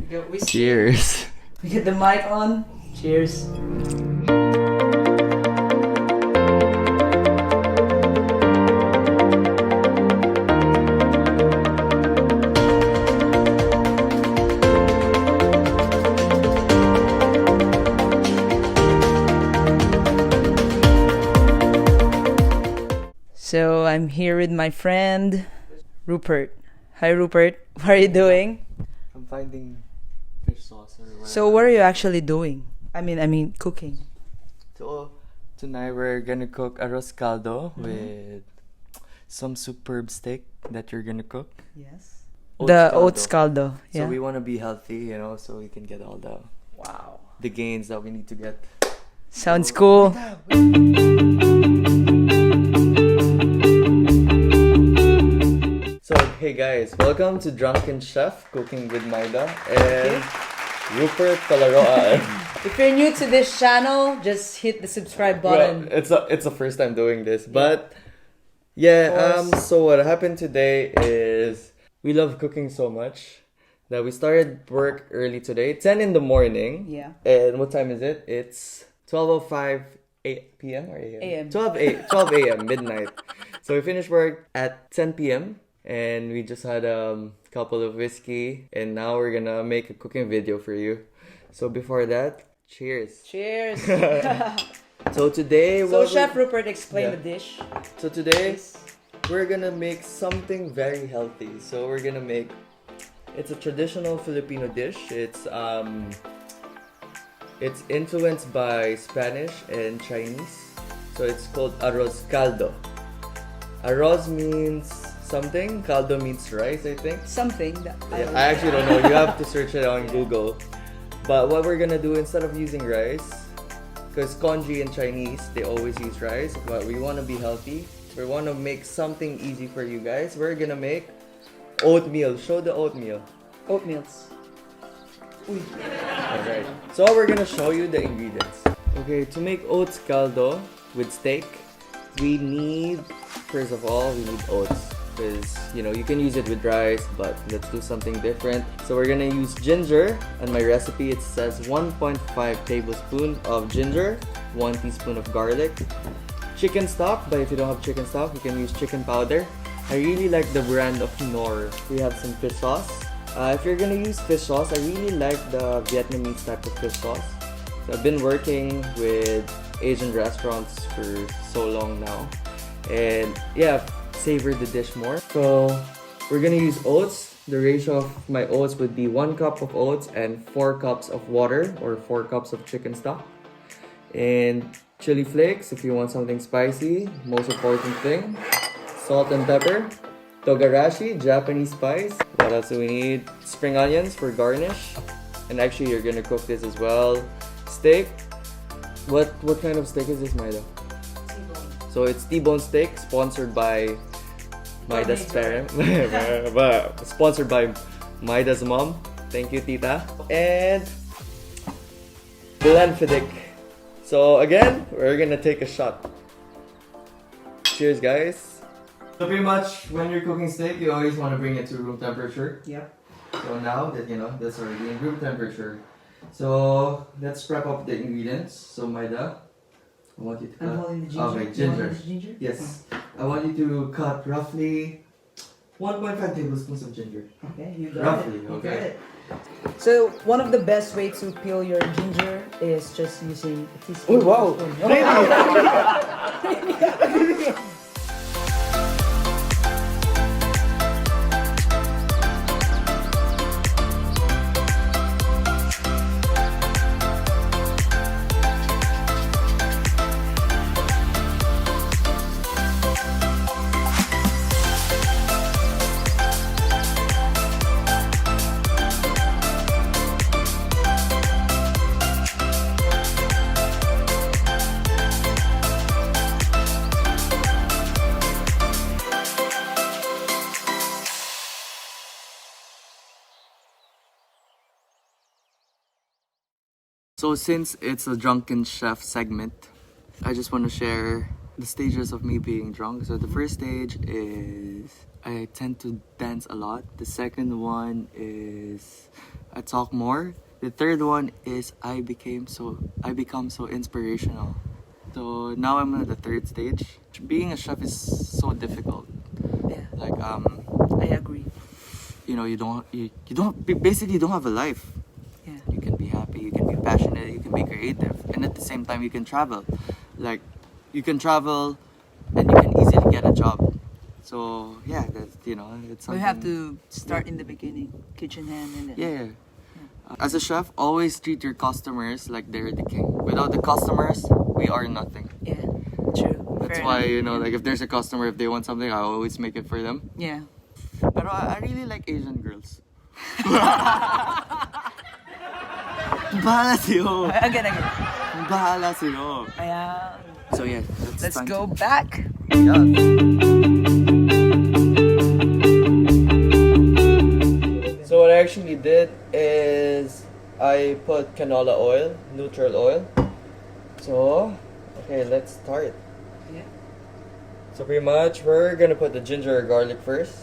Go whiskey. Cheers. We get the mic on. Cheers. So I'm here with my friend Rupert. Hi Rupert, what are you doing? I'm finding fish sauce or whatever. So what are you actually doing? I mean cooking. So tonight we're gonna cook Arroz Caldo with some superb steak that you're gonna cook. Yes. Oats The Caldo. Oats Caldo. So Yeah. we want to be healthy, so we can get all Wow. the gains that we need to get. Sounds cool. So hey guys, welcome to Drunken Chef Cooking with Maidah and Rupert Talaroan. If you're new to this channel, just hit the subscribe button. Well, it's the first time doing this, but yeah. So what happened today is we love cooking so much that we started work early today, 10 in the morning. Yeah. And what time is it? It's 12:05 p.m. or a.m. AM. 12 a.m. midnight. So we finished work at 10 p.m. and we just had a couple of whiskey, and now we're gonna make a cooking video for you. So before that, cheers. Cheers. So today, So Chef Rupert, explain the dish. So today, we're gonna make something very healthy. So we're gonna make, it's a traditional Filipino dish. It's influenced by Spanish and Chinese. So it's called Arroz Caldo. Arroz means something, caldo means rice, I think. Something that I actually don't know. You have to search it on Google. But what we're gonna do, instead of using rice, because congee in Chinese, they always use rice, but we want to be healthy. We want to make something easy for you guys. We're gonna make oatmeal. Show the oatmeal. Oatmeals. Alright. So we're gonna show you the ingredients. Okay, to make oats caldo with steak, we need, first of all, we need oats. Because, you can use it with rice, but let's do something different. So we're gonna use ginger. On my recipe, it says 1.5 tablespoon of ginger, 1 teaspoon of garlic, chicken stock, but if you don't have chicken stock, you can use chicken powder. I really like the brand of Knorr. We have some fish sauce. If you're gonna use fish sauce, I really like the Vietnamese type of fish sauce. So I've been working with Asian restaurants for so long now, and yeah, savored the dish more. So we're gonna use oats. The ratio of my oats would be 1 cup of oats and 4 cups of water, or 4 cups of chicken stock, and chili flakes if you want something spicy. Most important thing, salt and pepper, togarashi, Japanese spice. What else do we need? Spring onions for garnish. And actually, you're gonna cook this as well. Steak. What kind of steak is this, Maidah? T-bone. So it's T-bone steak, sponsored by Maidah's parent. Sponsored by Maidah's mom. Thank you, Tita. And Glenfiddich. So again, we're gonna take a shot. Cheers, guys. So pretty much, when you're cooking steak, you always want to bring it to room temperature. Yep. So now that that's already in room temperature. So let's prep up the ingredients. So Maidah, I want you to cut. I'm holding the ginger. Okay, You ginger. want the ginger? Yes. I want you to cut roughly 1.5 tablespoons of ginger. Okay, you got Roughly, it. You okay. got it. So one of the best way to peel your ginger is just using a teaspoon. Oh wow! So since it's a drunken chef segment, I just want to share the stages of me being drunk. So the first stage is I tend to dance a lot. The second one is I talk more. The third one is I become so inspirational. So now I'm at the third stage. Being a chef is so difficult. Yeah, Like I agree. you know, basically you don't have a life. Yeah. You can be happy, you can be passionate, you can be creative, and at the same time you can travel. Like you can travel and you can easily get a job. So yeah, that's it's something. We have to start in the beginning, kitchen hand, and then Yeah. As a chef, always treat your customers like they're the king. Without the customers, we are nothing. yeah, true. That's Fair why, enough. like if there's a customer, if they want something, I always make it for them. Yeah. But I really like Asian girls. Bahala sa'yo. Again. Bahala sa'yo. Ayan. So yeah, Let's time go back. Yeah. So what I actually did is I put canola oil, neutral oil. So, okay, let's start. Yeah. So pretty much we're gonna put the ginger or garlic first.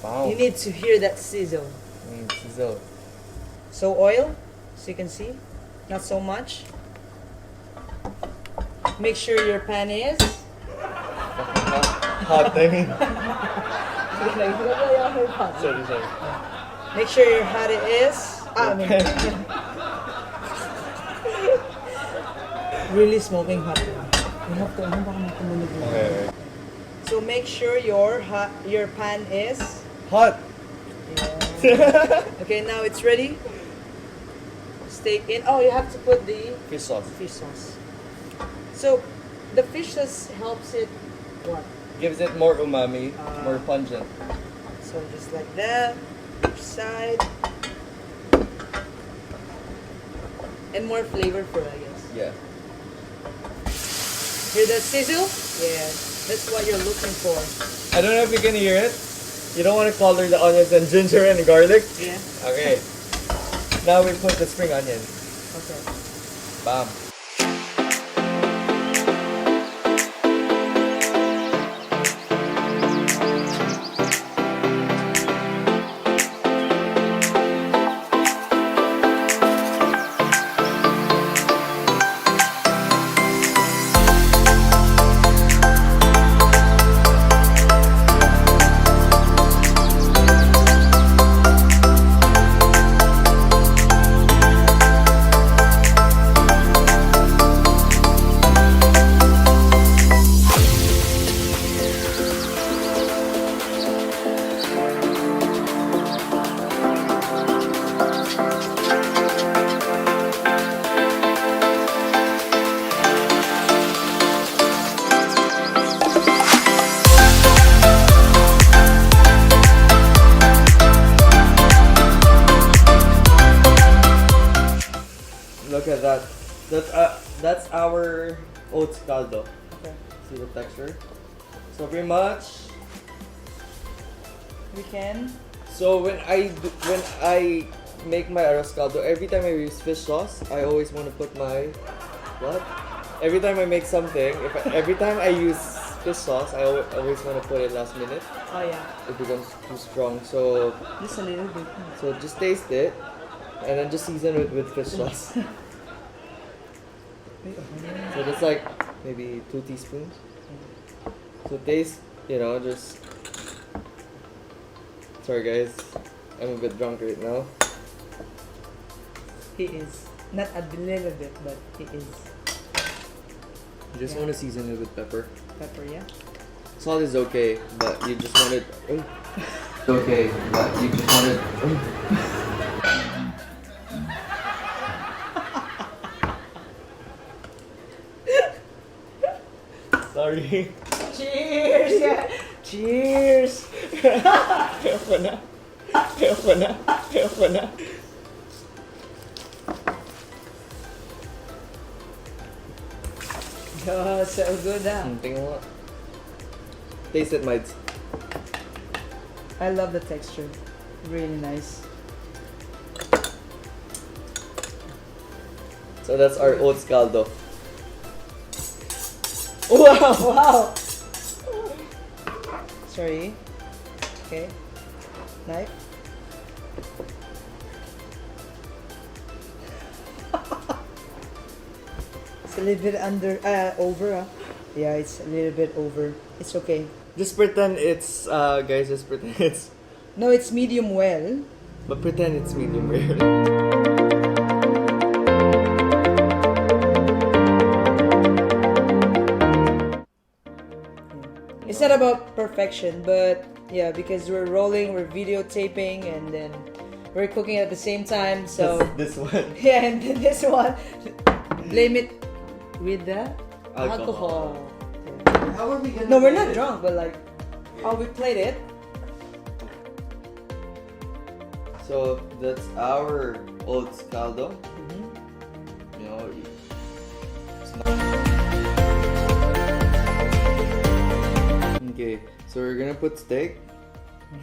Wow. You need to hear that sizzle. Sizzle. So oil, so you can see, not so much. Make sure your pan is. Hot thing. Sorry. Make sure your hot is. Really smoking hot. You have to. Okay. So make sure your pan is. Hot. Yeah. Okay, now it's ready. Steak in. Oh, you have to put the Fish sauce. fish sauce. So the fish sauce helps it what? Gives it more umami, more pungent. So just like that, each side, and more flavorful, I guess. Yeah. Hear that sizzle? Yeah, that's what you're looking for. I don't know if you can hear it. You don't want to color the onions and ginger and garlic. Yeah. Okay. Now we put the spring onion. Okay. Bam. Look at that. That's our Oats Caldo. Okay. See the texture? So pretty much. We can. So when I make my Arroz Caldo, every time I use fish sauce, I always want to put my what? Every time I make something, every time I use fish sauce, I always want to put it last minute. Oh yeah. It becomes too strong. So Just a little bit. just taste it, and then just season it with fish sauce. So that's like maybe 2 teaspoons. So taste, just. Sorry guys, I'm a bit drunk right now. He is. Not a little bit, but he is. You just want to season it with pepper. Pepper, yeah? Salt is okay, but you just want it. It's okay, but you just want it. Sorry. Cheers! Yeah. Cheers! Ayoko na. Oh, so good Tingnan mo. Taste it, Maidah. I love the texture. Really nice. So that's our Oats Caldo. Wow, wow. Sorry. Okay. Knife. It's a little bit over. Yeah, it's a little bit over. It's okay. Just pretend it's, guys, just pretend it's, No, it's medium well. but pretend it's medium rare. It's not about perfection, but yeah, because we're rolling, we're videotaping, and then we're cooking at the same time. So This one. yeah, and then this one, blame it with the Alcohol. alcohol. How are we gonna No, we're play not it? drunk, but like how we played it. So that's our Oats Caldo. Mm-hmm. You know, okay, so we're gonna put steak,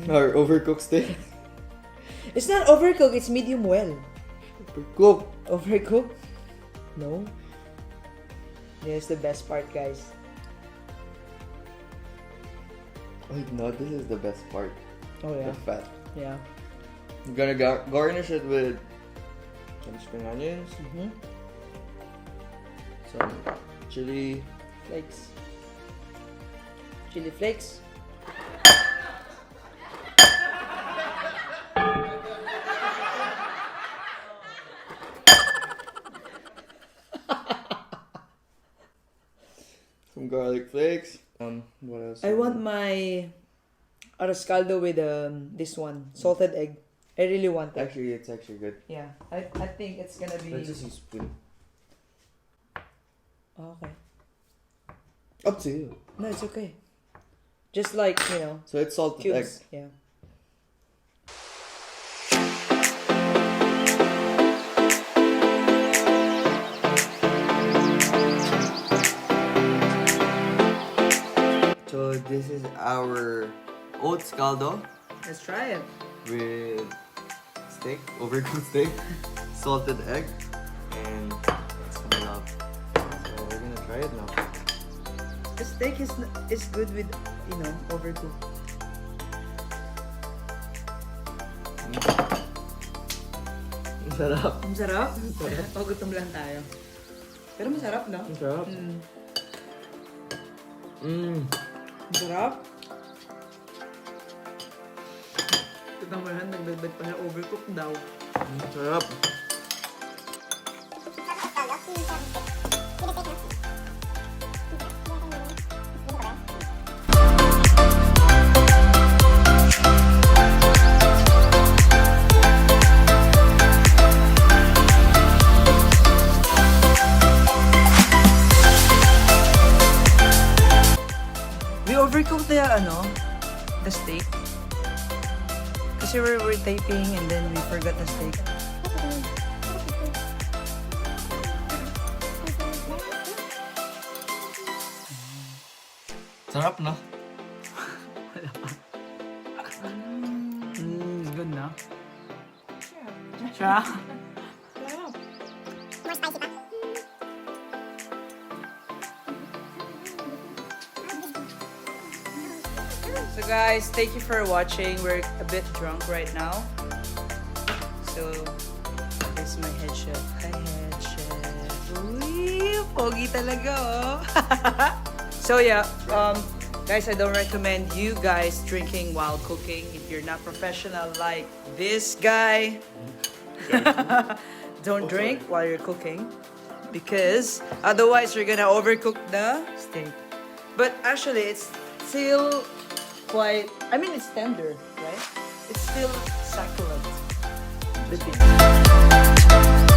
or overcooked steak. It's not overcooked, it's medium well. Overcooked. Overcooked? No. This is the best part, guys. Wait, no, this is the best part. Oh yeah. The fat. Yeah. I'm gonna garnish it with some spring onions, Mm-hmm. some chili. Flakes. Chili flakes. Some garlic flakes. What else? I want my Arroz Caldo with this one, salted egg. I really want that. Actually, it's actually good. Yeah, I think it's gonna be. Let's just use spoon. Oh, okay. Up to you. No, it's okay. Just like, So it's salted egg. cubes. Yeah. So this is our Oats Caldo Let's try it. with steak, overcooked steak, salted egg, and some love. So we're gonna try it now. The steak is good with, overcooked. Ang sarap. Ang sarap. Pagutom lang tayo. Pero masarap, no? Ang sarap. Ang sarap. Ito mo lang, nagdagdag pa na overcooked daw. Ang sarap. We overcooked the steak. Kasi we're taping and then we forgot the steak. Sarap, no? Good na. Siya? More spicy pa. So guys, thank you for watching. We're a bit drunk right now. So, this is my head chef. Hi, head chef. Uy, pogi talaga, oh. So yeah, guys, I don't recommend you guys drinking while cooking if you're not professional like this guy. Don't drink while you're cooking because otherwise you're gonna overcook the steak. But actually, it's still it's tender, right? It's still succulent. The beef.